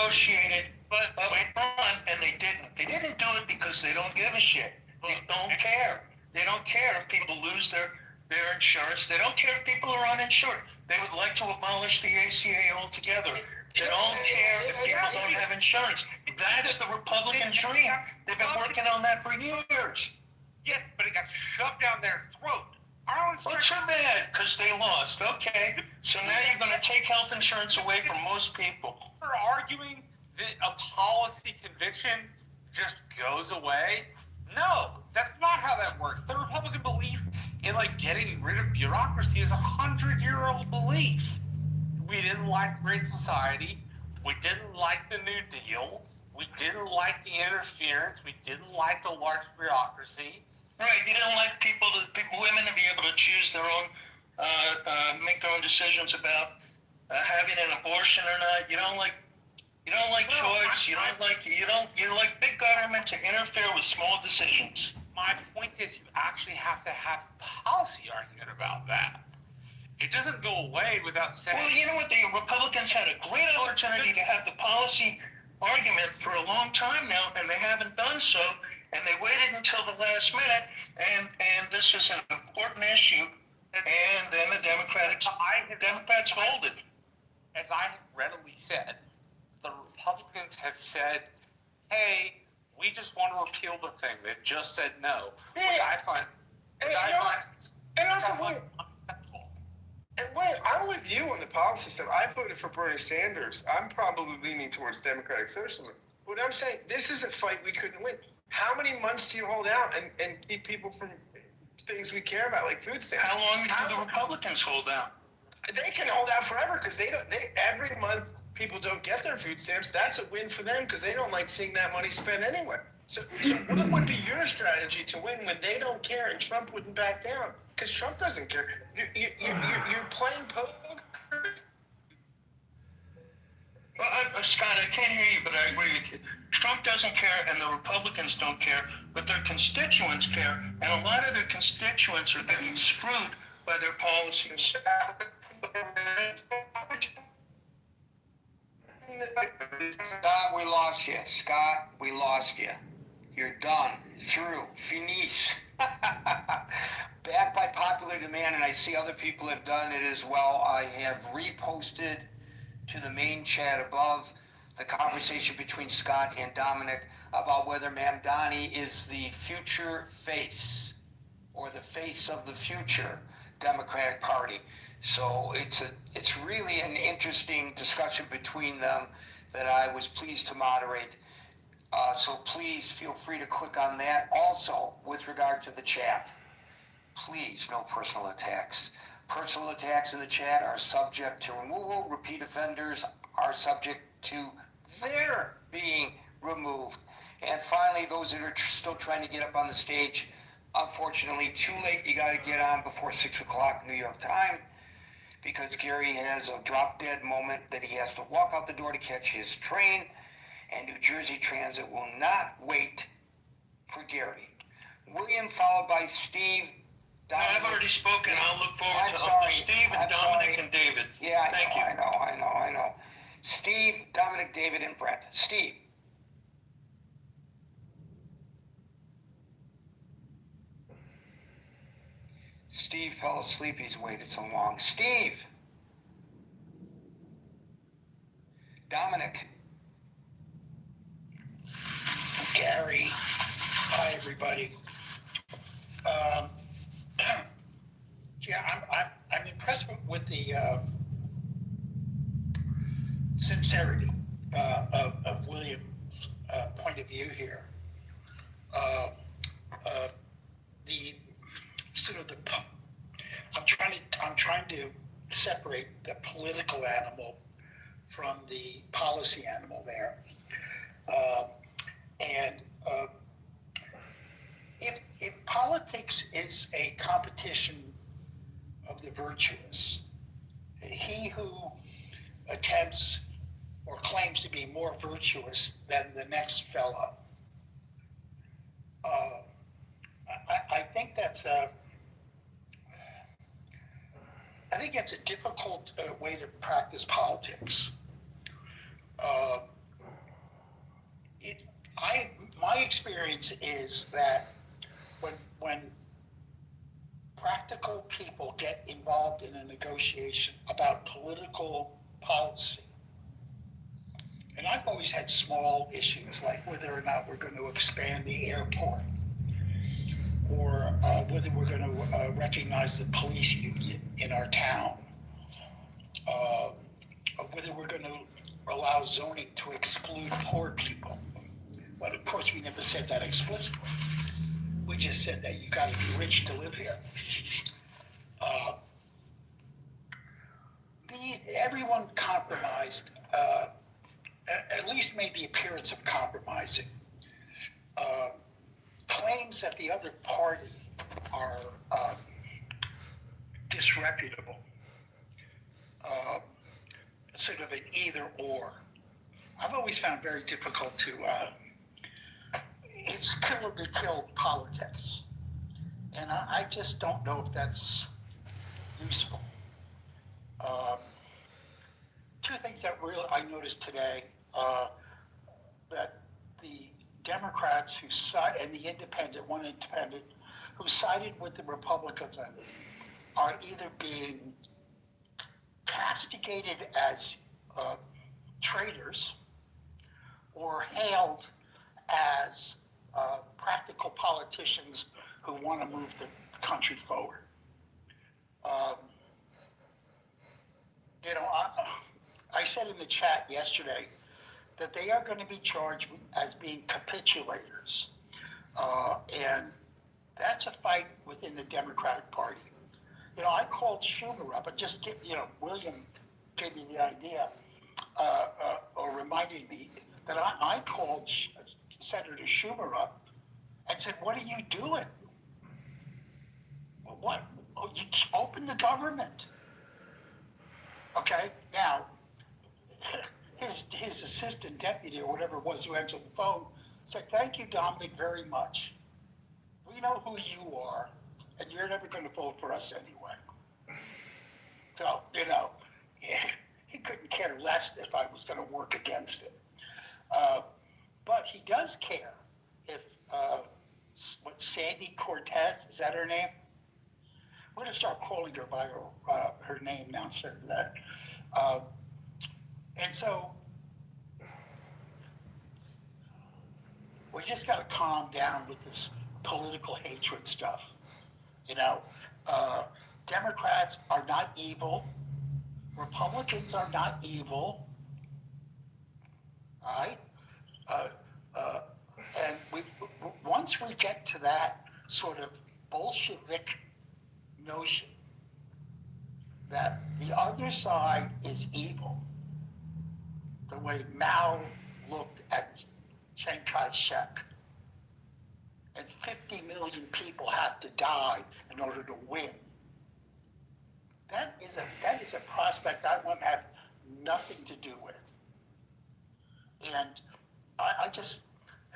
negotiated up front, and they didn't. They didn't do it because they don't give a shit. They don't care. They don't care if people lose their insurance. They don't care if people are uninsured. They would like to abolish the ACA altogether. They don't care if people don't have insurance. That's the Republican dream. They've been working on that for years. Yes, but it got shoved down their throat. Well, too bad, because they lost. Okay, so now you're going to take health insurance away from most people. You're arguing that a policy conviction just goes away? No, that's not how that works. The Republican belief in getting rid of bureaucracy is 100-year-old belief. We didn't like the Great Society. We didn't like the New Deal. We didn't like the interference. We didn't like the large bureaucracy. Right, you don't like women to be able to choose their own, make their own decisions about having an abortion or not. You don't like choice. You like big government to interfere with small decisions. My point is, you actually have to have policy argument about that. It doesn't go away without saying. Well, you know what? The Republicans had a great opportunity to have the policy argument for a long time now, and they haven't done so. And they waited until the last minute, and this was an important issue, and then the Democrats folded. As I have readily said, the Republicans have said, hey, we just want to repeal the thing. They've just said no, which I find unacceptable. And wait, I'm with you on the policy stuff. I voted for Bernie Sanders. I'm probably leaning towards Democratic Socialism. But I'm saying, this is a fight we couldn't win. How many months do you hold out and keep people from things we care about, like food stamps? How long do the Republicans hold out? They can hold out forever because every month people don't get their food stamps. That's a win for them because they don't like seeing that money spent anyway. So what would be your strategy to win when they don't care and Trump wouldn't back down? Because Trump doesn't care. You're playing poker. Well, Scott, I can't hear you, but I agree with you. Trump doesn't care, and the Republicans don't care, but their constituents care, and a lot of their constituents are getting screwed by their policies. Scott, we lost you. Scott, we lost you. You're done. Through. Finis. Back by popular demand, and I see other people have done it as well. I have reposted to the main chat above the conversation between Scott and Dominic about whether Mamdani is the future face or the face of the future Democratic Party. So it's really an interesting discussion between them that I was pleased to moderate. So please feel free to click on that. Also, with regard to the chat, please, no personal attacks. Personal attacks in the chat are subject to removal. Repeat offenders are subject to their being removed. And finally, those that are still trying to get up on the stage, unfortunately, too late. You got to get on before 6 o'clock New York time, because Gary has a drop-dead moment that he has to walk out the door to catch his train, and New Jersey Transit will not wait for Gary. William, followed by Steve. Dominic. I've already spoken. I'll look forward to Uncle Steve and Dominic and David. Yeah, Thank you. I know. Steve, Dominic, David, and Brent. Steve. Steve fell asleep. He's waited so long. Steve. Dominic. Gary. Hi, everybody. Yeah, I'm impressed with the sincerity of William's point of view here. The sort of I'm trying to separate the political animal from the policy animal there, and if politics is a competition of the virtuous, he who attempts or claims to be more virtuous than the next fellow, I think that's a difficult way to practice politics. experience is that when practical people get involved in a negotiation about political policy, and I've always had small issues like whether or not we're going to expand the airport, or whether we're going to recognize the police union in our town, or whether we're going to allow zoning to exclude poor people. But of course, we never said that explicitly. We just said that you got to be rich to live here. Everyone compromised, at least made the appearance of compromising. Claims that the other party are disreputable, sort of an either or. I've always found very difficult to, it's kill or be killed politics. And I just don't know if that's useful. Two things that really I noticed today, that the Democrats who side and the one independent who sided with the Republicans on this are either being castigated as traitors or hailed as practical politicians who want to move the country forward. I said in the chat yesterday that they are going to be charged as being capitulators. And that's a fight within the Democratic Party. I called Schumer up, and just William gave me the idea, or reminded me that I called Senator Schumer up and said, "What are you doing? What? Oh, you open the government." Okay, now his assistant deputy or whatever it was who answered the phone said, "Thank you, Dominic, very much. We know who you are, and you're never going to vote for us anyway." So, he couldn't care less if I was going to work against it. But he does care if, Sandy Cortez, is that her name? We're going to start calling her by her name now instead of that. And so we just got to calm down with this political hatred stuff. Democrats are not evil. Republicans are not evil. All right? And once we get to that sort of Bolshevik notion that the other side is evil, the way Mao looked at Chiang Kai-shek, and 50 million people have to die in order to win. That is a prospect I want to have nothing to do with. And I just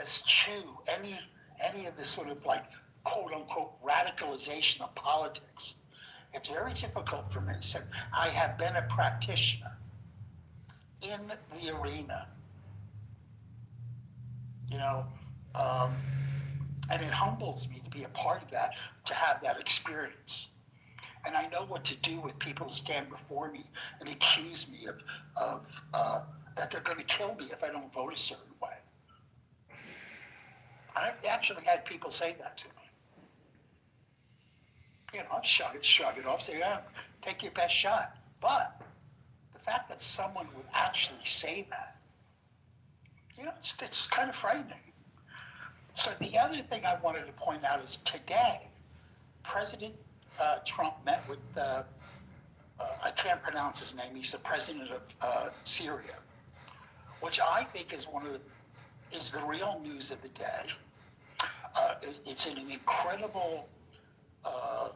eschew any of this sort of like quote unquote radicalization of politics. It's very difficult for me. So I have been a practitioner in the arena, and it humbles me to be a part of that, to have that experience. And I know what to do with people who stand before me and accuse me of that they're going to kill me if I don't vote a certain way. I've actually had people say that to me. I'll shrug it off, say, "Yeah, take your best shot." But the fact that someone would actually say that, it's kind of frightening. So the other thing I wanted to point out is today, President Trump met with, I can't pronounce his name, he's the president of Syria, which I think is is the real news of the day. It's an incredible, I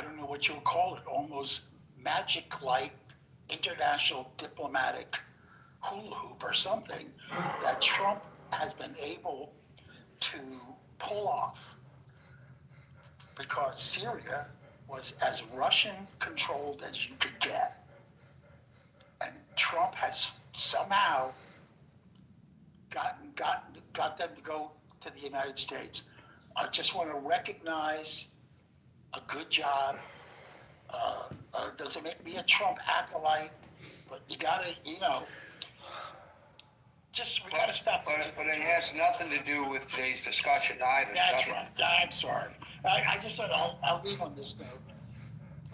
don't know what you'll call it, almost magic-like international diplomatic hula hoop or something that Trump has been able to pull off, because Syria was as Russian-controlled as you could get. And Trump has somehow got them to go to the United States. I just want to recognize a good job. Doesn't make me a Trump acolyte, but you gotta, we gotta stop. But it has nothing to do with today's discussion either. That's Nothing. right. I'm sorry. I just said I'll leave on this note.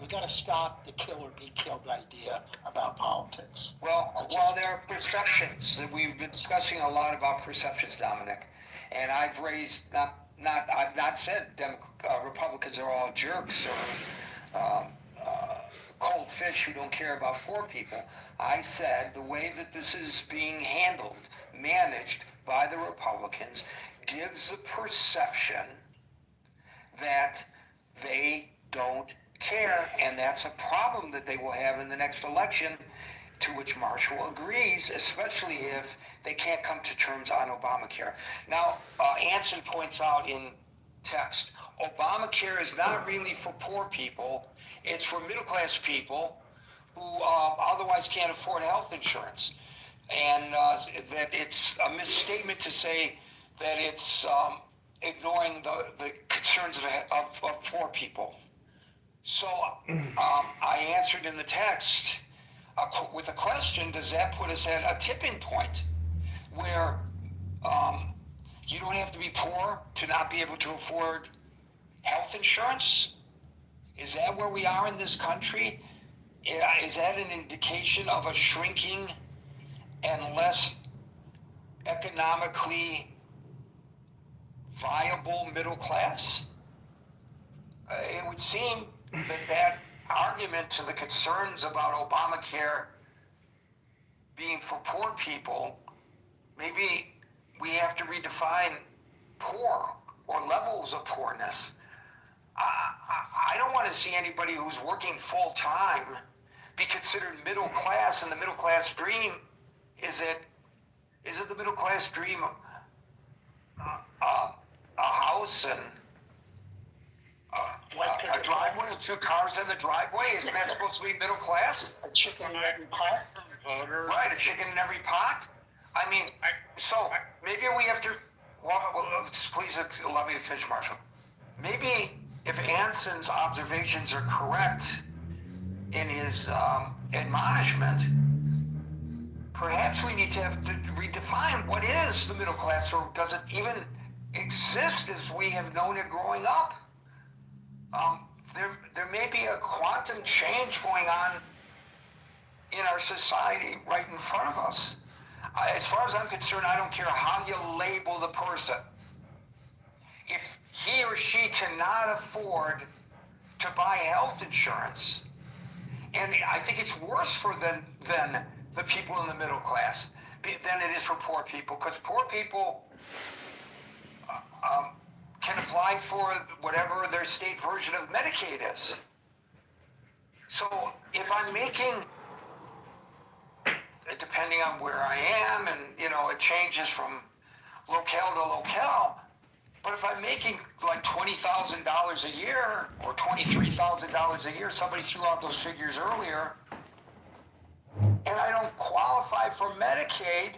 We gotta stop the kill or be killed idea about politics. Well, there are perceptions. We've been discussing a lot about perceptions, Dominic, and I've raised I've not said Republicans are all jerks or cold fish who don't care about poor people. I said the way that this is being handled, managed by the Republicans, gives the perception that they don't care, and that's a problem that they will have in the next election, to which Marshall agrees, especially if they can't come to terms on Obamacare. Now, Anson points out in text, Obamacare is not really for poor people, it's for middle-class people who otherwise can't afford health insurance. And that it's a misstatement to say that it's ignoring the concerns of poor people. So I answered in the text with a question, does that put us at a tipping point where you don't have to be poor to not be able to afford health insurance? Is that where we are in this country? Is that an indication of a shrinking and less economically viable middle class? It would seem that argument to the concerns about Obamacare being for poor people, maybe we have to redefine poor or levels of poorness. I don't want to see anybody who's working full time be considered middle class, and the middle class dream is it the middle class dream a house and a driveway with 2 cars in the driveway? Isn't that supposed to be middle class? A chicken in every pot. Right, a chicken in every pot. I mean, so maybe we have to. Well, please allow me to finish, Marshall. Maybe if Anson's observations are correct in his admonishment, perhaps we need to have to redefine what is the middle class, or does it even exist as we have known it growing up? There may be a quantum change going on in our society right in front of us. As far as I'm concerned, I don't care how you label the person. If he or she cannot afford to buy health insurance, and I think it's worse for them than the people in the middle class than it is for poor people, because poor people can apply for whatever their state version of Medicaid is. So if I'm making, depending on where I am, and it changes from locale to locale, but if I'm making like $20,000 a year or $23,000 a year, somebody threw out those figures earlier, and I don't qualify for Medicaid,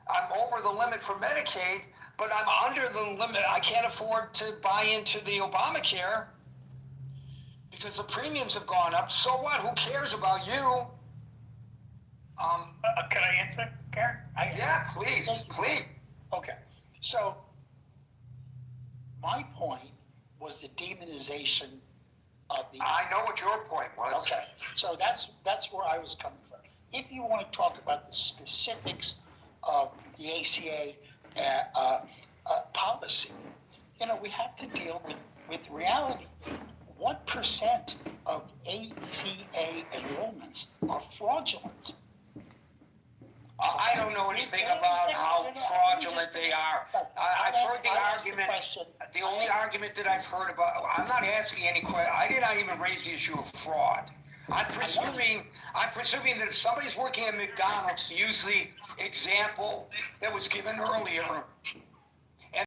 I'm over the limit for Medicaid, but I'm under the limit. I can't afford to buy into the Obamacare because the premiums have gone up. So what? Who cares about you? Can I answer, Karen? Yeah, please. Okay, so my point was the demonization of the. I know what your point was. Okay, so that's where I was coming from. If you want to talk about the specifics of the ACA policy, we have to deal with reality. What percent of ACA enrollments are fraudulent? I don't know anything about how fraudulent they are. I've heard the argument. The only argument that I've heard about, I'm not asking any question. I did not even raise the issue of fraud. I'm presuming that if somebody's working at McDonald's, to use the example that was given earlier,